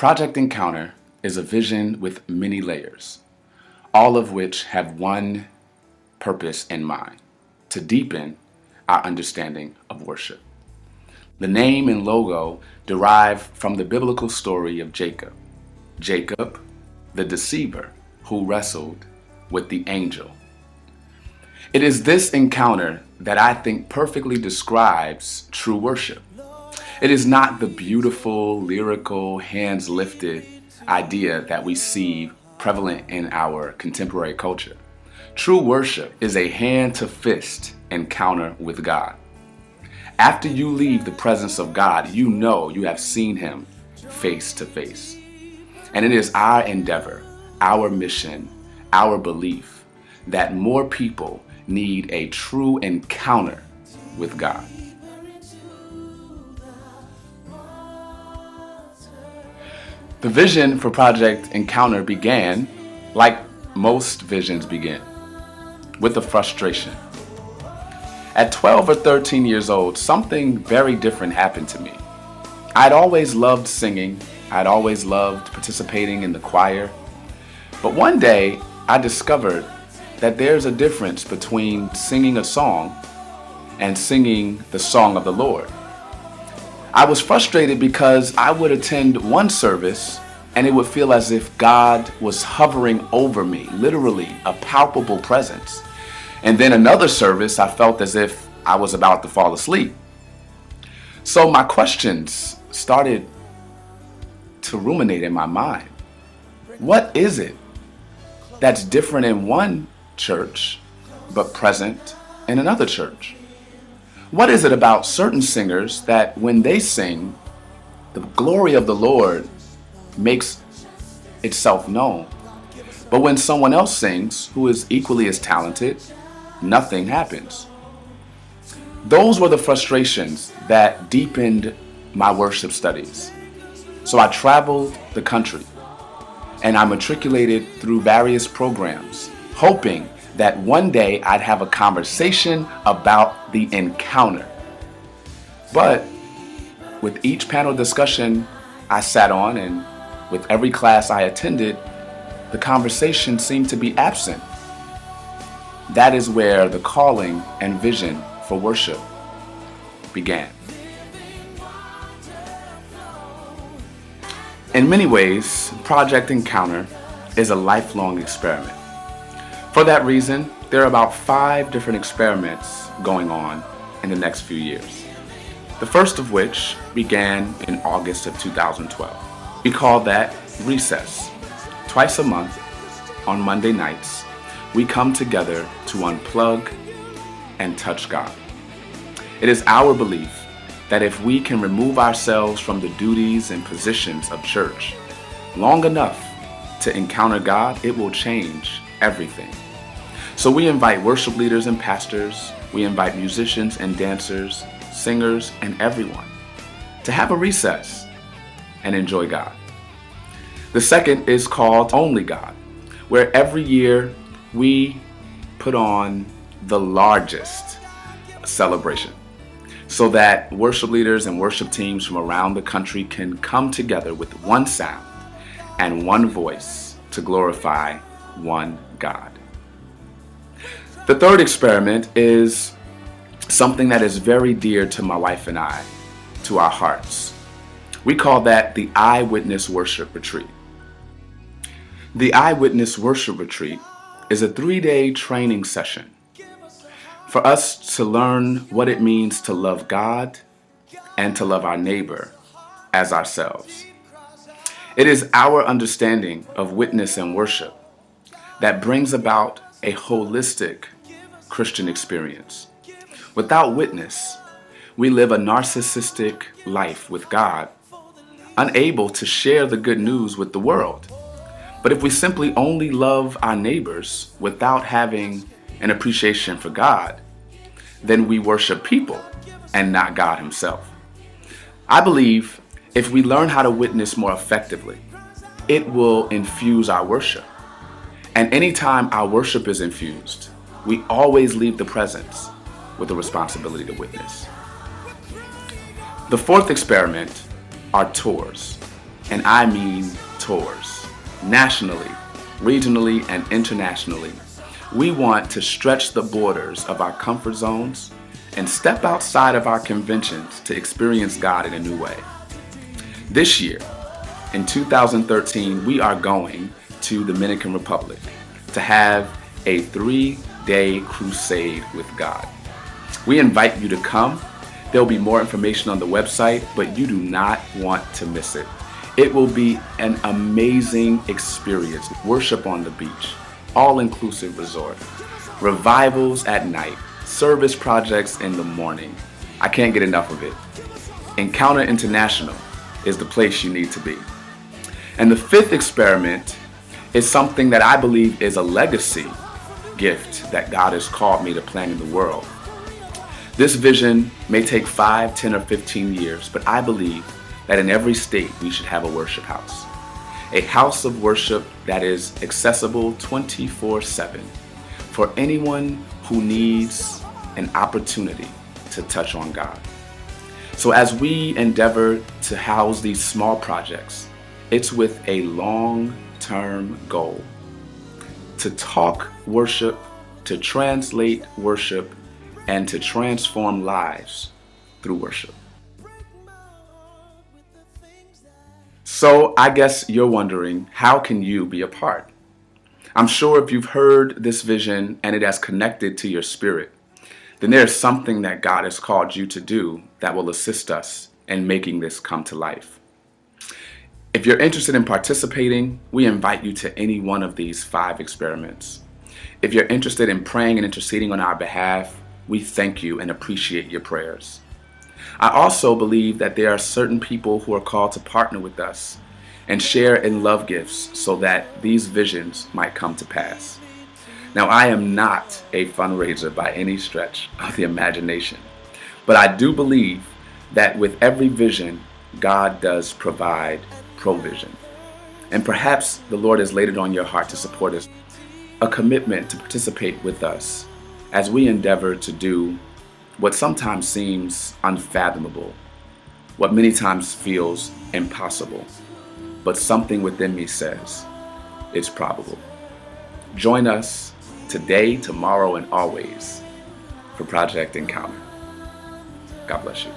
Project Encounter is a vision with many layers, all of which have one purpose in mind: to deepen our understanding of worship. The name and logo derive from the biblical story of Jacob. Jacob, the deceiver who wrestled with the angel. It is this encounter that I think perfectly describes true worship. It is not the beautiful, lyrical, hands lifted idea that we see prevalent in our contemporary culture. True worship is a hand to fist encounter with God. After you leave the presence of God, you know you have seen him face to face. And it is our endeavor, our mission, our belief that more people need a true encounter with God. The vision for Project Encounter began, like most visions begin, with a frustration. At 12 or 13 years old, something very different happened to me. I'd always loved singing. I'd always loved participating in the choir. But one day, I discovered that there's a difference between singing a song and singing the song of the Lord. I was frustrated because I would attend one service and it would feel as if God was hovering over me, literally a palpable presence. And then another service, I felt as if I was about to fall asleep. So my questions started to ruminate in my mind. What is it that's different in one church but present in another church? What is it about certain singers that when they sing, the glory of the Lord makes itself known, but when someone else sings who is equally as talented, nothing happens? Those were the frustrations that deepened my worship studies. So I traveled the country and I matriculated through various programs, hoping that one day I'd have a conversation about the encounter. But with each panel discussion I sat on and with every class I attended, the conversation seemed to be absent. That is where the calling and vision for worship began. In many ways, Project Encounter is a lifelong experiment. For that reason, there are about 5 different experiments going on in the next few years. The first of which began in August of 2012. We call that Recess. Twice a month, on Monday nights, we come together to unplug and touch God. It is our belief that if we can remove ourselves from the duties and positions of church long enough to encounter God, it will change everything. So we invite worship leaders and pastors, we invite musicians and dancers, singers, and everyone to have a recess and enjoy God. The second is called Only God, where every year we put on the largest celebration so that worship leaders and worship teams from around the country can come together with one sound and one voice to glorify one God. The third experiment is something that is very dear to my wife and I, to our hearts. We call that the Eyewitness Worship Retreat. The Eyewitness Worship Retreat is a 3-day training session for us to learn what it means to love God and to love our neighbor as ourselves. It is our understanding of witness and worship that brings about a holistic Christian experience. Without witness, we live a narcissistic life with God, unable to share the good news with the world. But if we simply only love our neighbors without having an appreciation for God, then we worship people and not God himself. I believe if we learn how to witness more effectively, it will infuse our worship. And anytime our worship is infused, we always leave the presence with a responsibility to witness. The fourth experiment are tours. and I mean tours, nationally, regionally, and internationally. We want to stretch the borders of our comfort zones and step outside of our conventions to experience God in a new way. This year, in 2013, we are going to Dominican Republic to have a 3-day crusade with God. We invite you to come. There'll be more information on the website, but you do not want to miss it. It will be an amazing experience. Worship on the beach, all-inclusive resort, revivals at night, service projects in the morning. I can't get enough of it. Encounter International is the place you need to be. And the fifth experiment is something that I believe is a legacy gift that God has called me to plant in the world. This vision may take 5, 10, or 15 years, but I believe that in every state we should have a worship house. A house of worship that is accessible 24/7 for anyone who needs an opportunity to touch on God. So as we endeavor to house these small projects, it's with a long-term goal to talk worship, to translate worship, and to transform lives through worship. So I guess you're wondering, how can you be a part? I'm sure if you've heard this vision and it has connected to your spirit, then there's something that God has called you to do that will assist us in making this come to life. If you're interested in participating, we invite you to any one of these 5 experiments. If you're interested in praying and interceding on our behalf, we thank you and appreciate your prayers. I also believe that there are certain people who are called to partner with us and share in love gifts so that these visions might come to pass. Now, I am not a fundraiser by any stretch of the imagination, but I do believe that with every vision, God does provide provision. And perhaps the Lord has laid it on your heart to support us, a commitment to participate with us as we endeavor to do what sometimes seems unfathomable, what many times feels impossible, but something within me says it's probable. Join us today, tomorrow, and always for Project Encounter. God bless you.